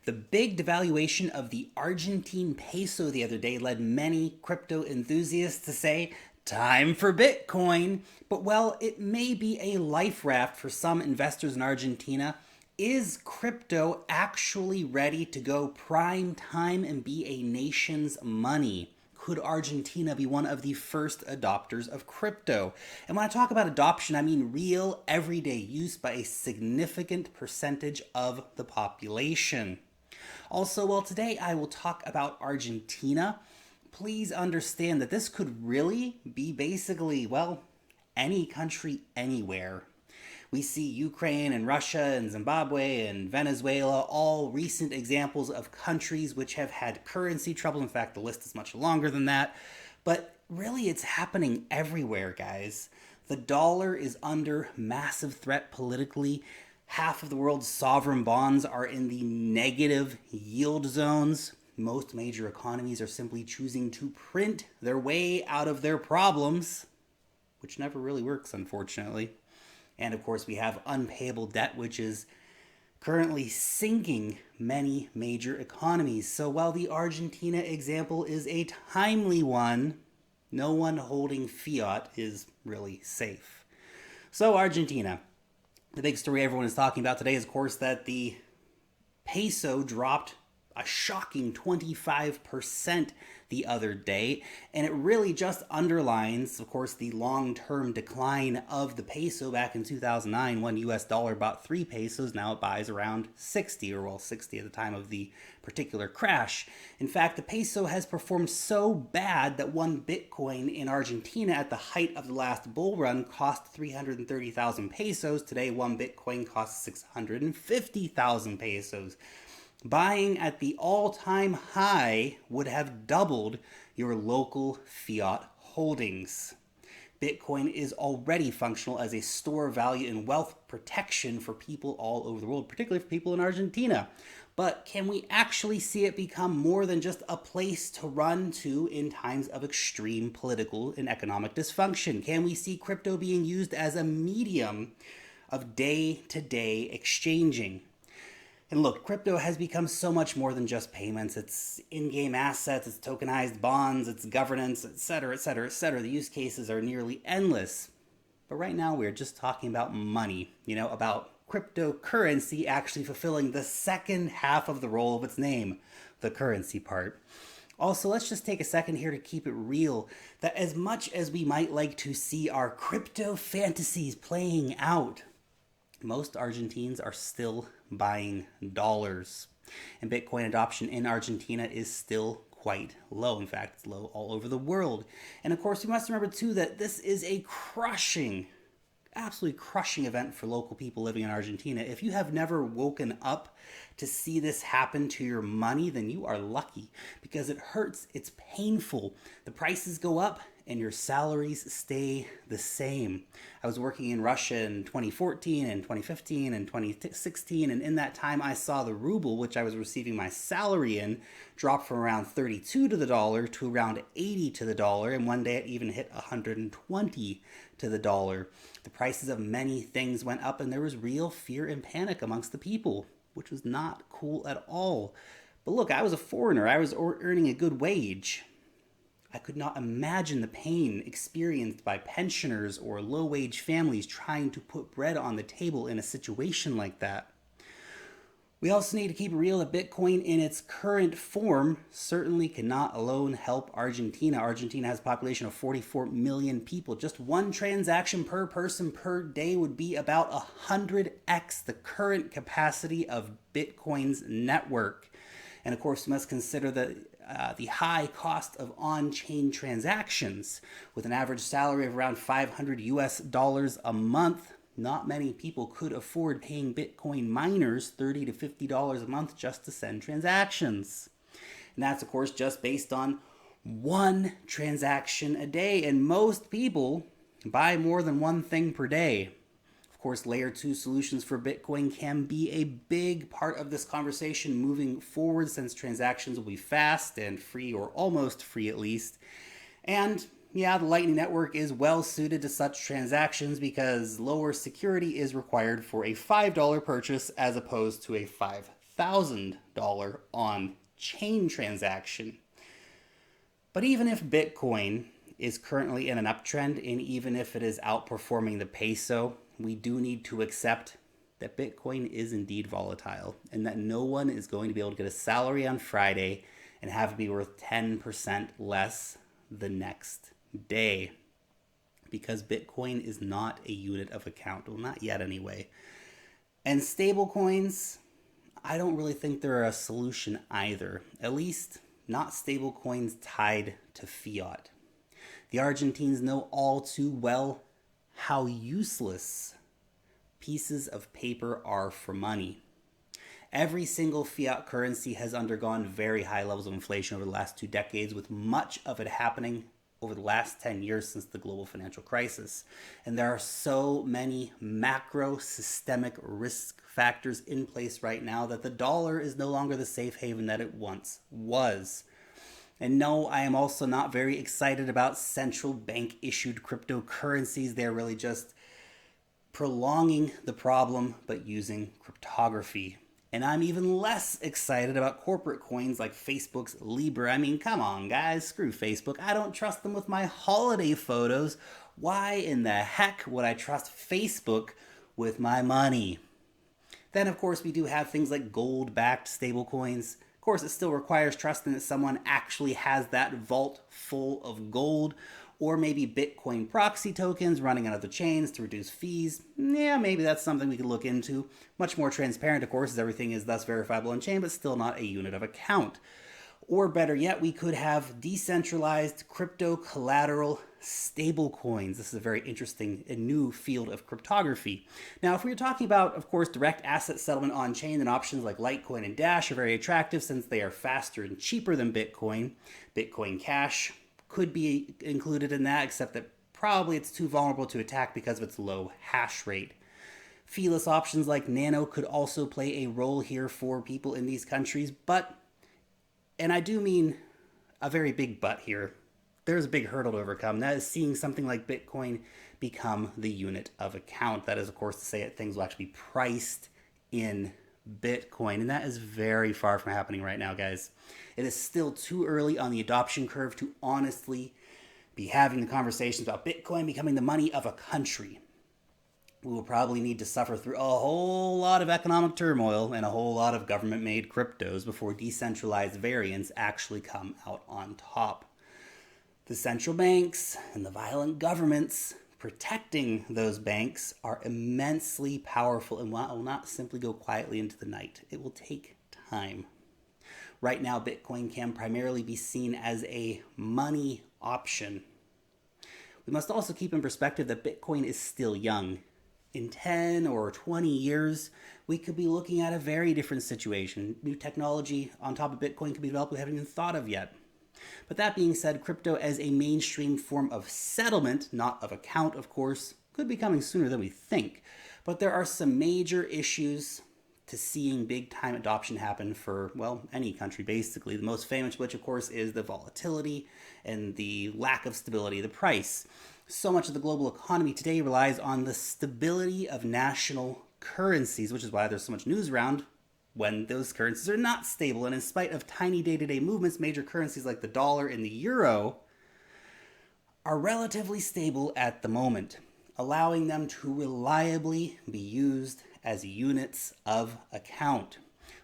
The big devaluation of the Argentine peso the other day led many crypto enthusiasts to say, time for Bitcoin. But while it may be a life raft for some investors in Argentina, is crypto actually ready to go prime time and be a nation's money? Could Argentina be one of the first adopters of crypto? And when I talk about adoption, I mean real everyday use by a significant percentage of the population. Also, well, today I will talk about Argentina. Please understand that this could really be basically, well, any country anywhere. We see Ukraine and Russia and Zimbabwe and Venezuela, all recent examples of countries which have had currency trouble. In fact, the list is much longer than that. But really, it's happening everywhere, guys. The dollar is under massive threat politically. Half of the world's sovereign bonds are in the negative yield zones. Most major economies are simply choosing to print their way out of their problems, which never really works, unfortunately. And of course, we have unpayable debt, which is currently sinking many major economies. So while the Argentina example is a timely one, no one holding fiat is really safe. So Argentina. The big story everyone is talking about today is, of course, that the peso dropped a shocking 25% the other day, and it really just underlines, of course, the long-term decline of the peso. Back in 2009, one US dollar bought 3 pesos. Now it buys around 60, or well, 60 at the time of the particular crash. In fact, the peso has performed so bad that one Bitcoin in Argentina at the height of the last bull run cost 330,000 pesos. Today, one Bitcoin costs 650,000 pesos. Buying at the all-time high would have doubled your local fiat holdings. Bitcoin is already functional as a store of value and wealth protection for people all over the world, particularly for people in Argentina. But can we actually see it become more than just a place to run to in times of extreme political and economic dysfunction? Can we see crypto being used as a medium of day-to-day exchanging? And look, crypto has become so much more than just payments. It's in-game assets, it's tokenized bonds, it's governance, etc., etc., etc. The use cases are nearly endless. But right now we're just talking about money, about cryptocurrency actually fulfilling the second half of the role of its name, the currency part. Also, let's just take a second here to keep it real, that as much as we might like to see our crypto fantasies playing out, most Argentines are still buying dollars. And Bitcoin adoption in Argentina is still quite low. In fact, it's low all over the world. And of course, we must remember too that this is a absolutely crushing event for local people living in Argentina. If you have never woken up to see this happen to your money, then you are lucky, because it hurts, it's painful. The prices go up and your salaries stay the same. I was working in Russia in 2014 and 2015 and 2016, and in that time I saw the ruble, which I was receiving my salary in, drop from around 32 to the dollar to around 80 to the dollar, and one day it even hit 120 to the dollar. The prices of many things went up, and there was real fear and panic amongst the people, which was not cool at all. But look, I was a foreigner. I was earning a good wage. I could not imagine the pain experienced by pensioners or low-wage families trying to put bread on the table in a situation like that. We also need to keep it real that Bitcoin in its current form certainly cannot alone help Argentina. Argentina has a population of 44 million people. Just one transaction per person per day would be about 100x the current capacity of Bitcoin's network. And of course, we must consider the high cost of on-chain transactions. With an average salary of around $500 US a month, not many people could afford paying Bitcoin miners $30 to $50 a month just to send transactions. And that's, of course, just based on one transaction a day. And most people buy more than one thing per day. Of course, layer 2 solutions for Bitcoin can be a big part of this conversation moving forward, since transactions will be fast and free, or almost free at least. And yeah, the Lightning Network is well suited to such transactions because lower security is required for a $5 purchase as opposed to a $1,000 on-chain transaction. But even if Bitcoin is currently in an uptrend, and even if it is outperforming the peso, we do need to accept that Bitcoin is indeed volatile, and that no one is going to be able to get a salary on Friday and have it be worth 10% less the next day, because Bitcoin is not a unit of account. Well, not yet anyway. And stable coins, I don't really think they're a solution either, at least not stable coins tied to fiat. The Argentines know all too well how useless pieces of paper are for money. Every single fiat currency has undergone very high levels of inflation over the last 2 decades, with much of it happening over the last 10 years since the global financial crisis. And there are so many macro systemic risk factors in place right now that the dollar is no longer the safe haven that it once was. And no, I am also not very excited about central bank issued cryptocurrencies. They're really just prolonging the problem, but using cryptography. And I'm even less excited about corporate coins like Facebook's Libra. I mean, come on, guys, screw Facebook. I don't trust them with my holiday photos. Why in the heck would I trust Facebook with my money? Then, of course, we do have things like gold-backed stablecoins. Of course, it still requires trusting that someone actually has that vault full of gold, or maybe Bitcoin proxy tokens running on other chains to reduce fees. Yeah, maybe that's something we could look into. Much more transparent, of course, as everything is thus verifiable on chain, but still not a unit of account. Or better yet, we could have decentralized crypto collateral stablecoins. This is a very interesting and new field of cryptography. Now, if we were talking about, of course, direct asset settlement on chain, then options like Litecoin and Dash are very attractive since they are faster and cheaper than Bitcoin. Bitcoin Cash could be included in that, except that probably it's too vulnerable to attack because of its low hash rate. Feeless options like Nano could also play a role here for people in these countries, but, and I do mean a very big but here, there's a big hurdle to overcome. That is seeing something like Bitcoin become the unit of account. That is, of course, to say that things will actually be priced in Bitcoin, and that is very far from happening right now, guys. It is still too early on the adoption curve to honestly be having the conversations about Bitcoin becoming the money of a country. We will probably need to suffer through a whole lot of economic turmoil and a whole lot of government-made cryptos before decentralized variants actually come out on top. The central banks and the violent governments protecting those banks are immensely powerful and will not simply go quietly into the night. It will take time. Right now, Bitcoin can primarily be seen as a money option. We must also keep in perspective that Bitcoin is still young. In 10 or 20 years, we could be looking at a very different situation. New technology on top of Bitcoin could be developed we haven't even thought of yet. But that being said, crypto as a mainstream form of settlement, not of account, of course, could be coming sooner than we think. But there are some major issues to seeing big time adoption happen for, well, any country basically. The most famous of which, of course, is the volatility and the lack of stability of the price. So much of the global economy today relies on the stability of national currencies, which is why there's so much news around when those currencies are not stable. And in spite of tiny day-to-day movements, major currencies like the dollar and the euro are relatively stable at the moment, allowing them to reliably be used as units of account.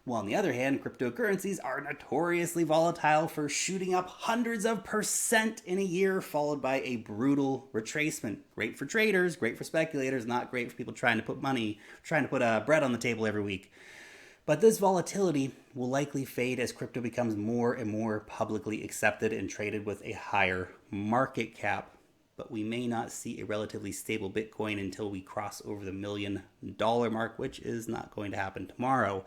While on the other hand, cryptocurrencies are notoriously volatile for shooting up hundreds of % in a year, followed by a brutal retracement. Great for traders, great for speculators, not great for people trying to put bread on the table every week. But this volatility will likely fade as crypto becomes more and more publicly accepted and traded with a higher market cap. But we may not see a relatively stable Bitcoin until we cross over the $1 million mark, which is not going to happen tomorrow.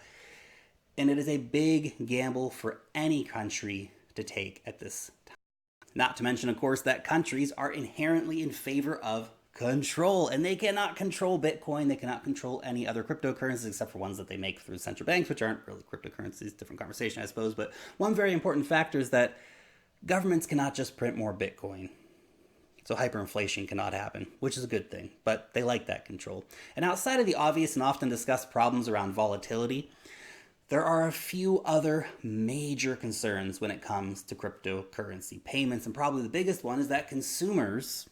And it is a big gamble for any country to take at this time. Not to mention, of course, that countries are inherently in favor of control, and they cannot control Bitcoin. They cannot control any other cryptocurrencies except for ones that they make through central banks, which aren't really cryptocurrencies. Different conversation, I suppose. But one very important factor is that governments cannot just print more Bitcoin. So hyperinflation cannot happen, which is a good thing, but they like that control. And outside of the obvious and often discussed problems around volatility, There are a few other major concerns when it comes to cryptocurrency payments, and probably the biggest one is that consumers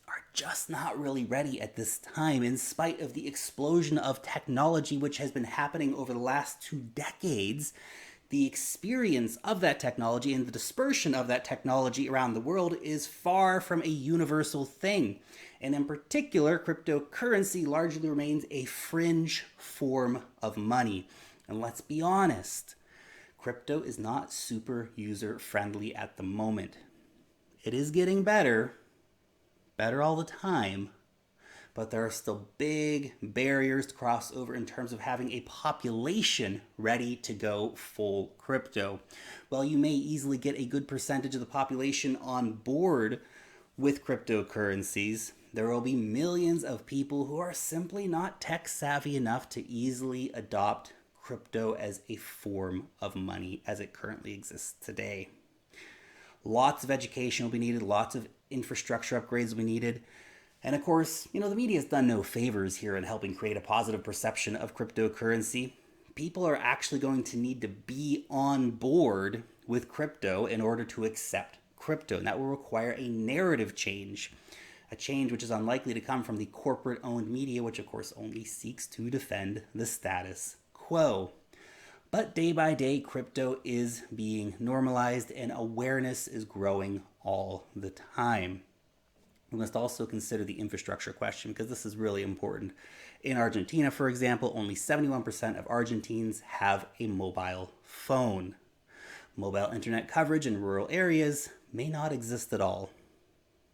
are just not really ready at this time, in spite of the explosion of technology which has been happening over the last 2 decades. The experience of that technology and the dispersion of that technology around the world is far from a universal thing. And in particular, cryptocurrency largely remains a fringe form of money. And let's be honest, crypto is not super user-friendly at the moment. It is getting better all the time, but there are still big barriers to cross over in terms of having a population ready to go full crypto. While you may easily get a good percentage of the population on board with cryptocurrencies, there will be millions of people who are simply not tech savvy enough to easily adopt crypto as a form of money as it currently exists today. Lots of education will be needed, lots of infrastructure upgrades will be needed. And of course, the media has done no favors here in helping create a positive perception of cryptocurrency. People are actually going to need to be on board with crypto in order to accept crypto. And that will require a narrative change, a change which is unlikely to come from the corporate-owned media, which of course only seeks to defend the status quo. But day by day, crypto is being normalized and awareness is growing all the time. We must also consider the infrastructure question, because this is really important. In Argentina, for example, only 71% of Argentines have a mobile phone. Mobile internet coverage in rural areas may not exist at all.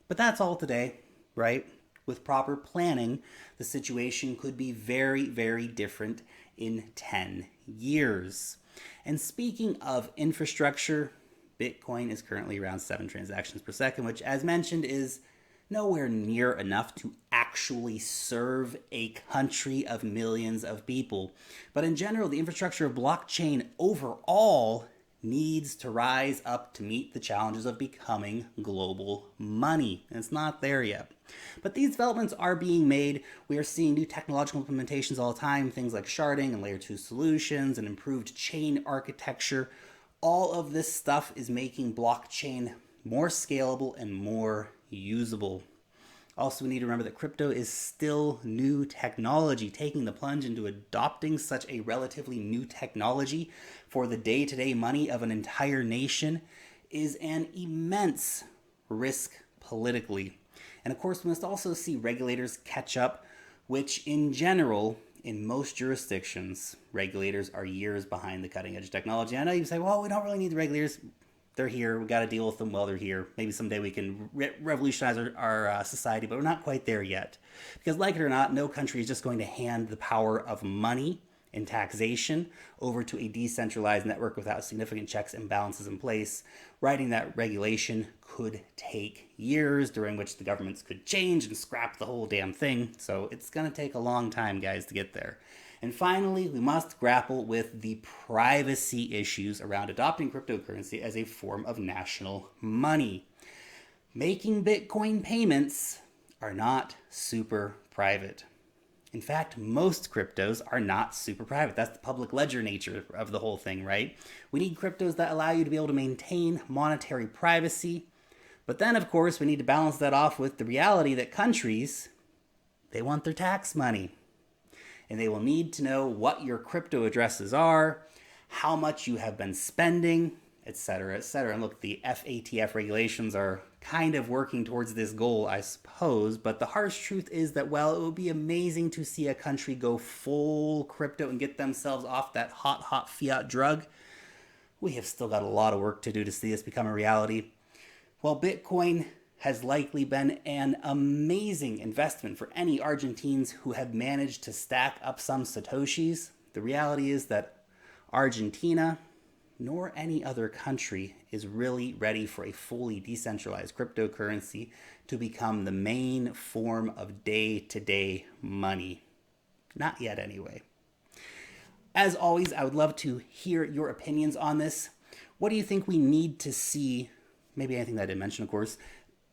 But that's all today, right? With proper planning, the situation could be very, very different in 10 years. And speaking of infrastructure, Bitcoin is currently around 7 transactions per second, which, as mentioned, is nowhere near enough to actually serve a country of millions of people. But in general, the infrastructure of blockchain overall needs to rise up to meet the challenges of becoming global money. And it's not there yet. But these developments are being made. We are seeing new technological implementations all the time, things like sharding and layer 2 solutions and improved chain architecture. All of this stuff is making blockchain more scalable and more usable. Also, we need to remember that crypto is still new technology. Taking the plunge into adopting such a relatively new technology for the day-to-day money of an entire nation is an immense risk politically. And of course, we must also see regulators catch up, which in general, in most jurisdictions, regulators are years behind the cutting edge technology. I know you say, well, we don't really need the regulators. They're here. We got to deal with them while they're here. Maybe someday we can revolutionize our society, but we're not quite there yet. Because like it or not, no country is just going to hand the power of money and taxation over to a decentralized network without significant checks and balances in place. Writing that regulation could take years, during which the governments could change and scrap the whole damn thing. So it's going to take a long time, guys, to get there. And finally, we must grapple with the privacy issues around adopting cryptocurrency as a form of national money. Making Bitcoin payments are not super private. In fact, most cryptos are not super private. That's the public ledger nature of the whole thing, right? We need cryptos that allow you to be able to maintain monetary privacy. But then, of course, we need to balance that off with the reality that countries, they want their tax money. And they will need to know what your crypto addresses are, how much you have been spending, etc., etc. And look, the FATF regulations are kind of working towards this goal, I suppose. But the harsh truth is that while it would be amazing to see a country go full crypto and get themselves off that hot fiat drug, we have still got a lot of work to do to see this become a reality. Well, Bitcoin has likely been an amazing investment for any Argentines who have managed to stack up some Satoshis. The reality is that Argentina, nor any other country, is really ready for a fully decentralized cryptocurrency to become the main form of day-to-day money. Not yet, anyway. As always, I would love to hear your opinions on this. What do you think we need to see, maybe anything that I didn't mention, of course,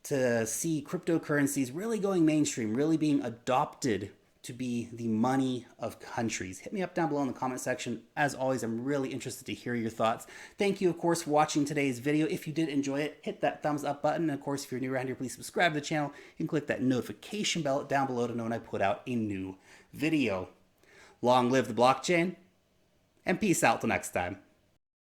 to see cryptocurrencies really going mainstream, really being adopted to be the money of countries? Hit me up down below in the comment section. As always, I'm really interested to hear your thoughts. Thank you, of course, for watching today's video. If you did enjoy it, hit that thumbs up button. And of course, if you're new around here, please subscribe to the channel and click that notification bell down below to know when I put out a new video. Long live the blockchain, and peace out till next time.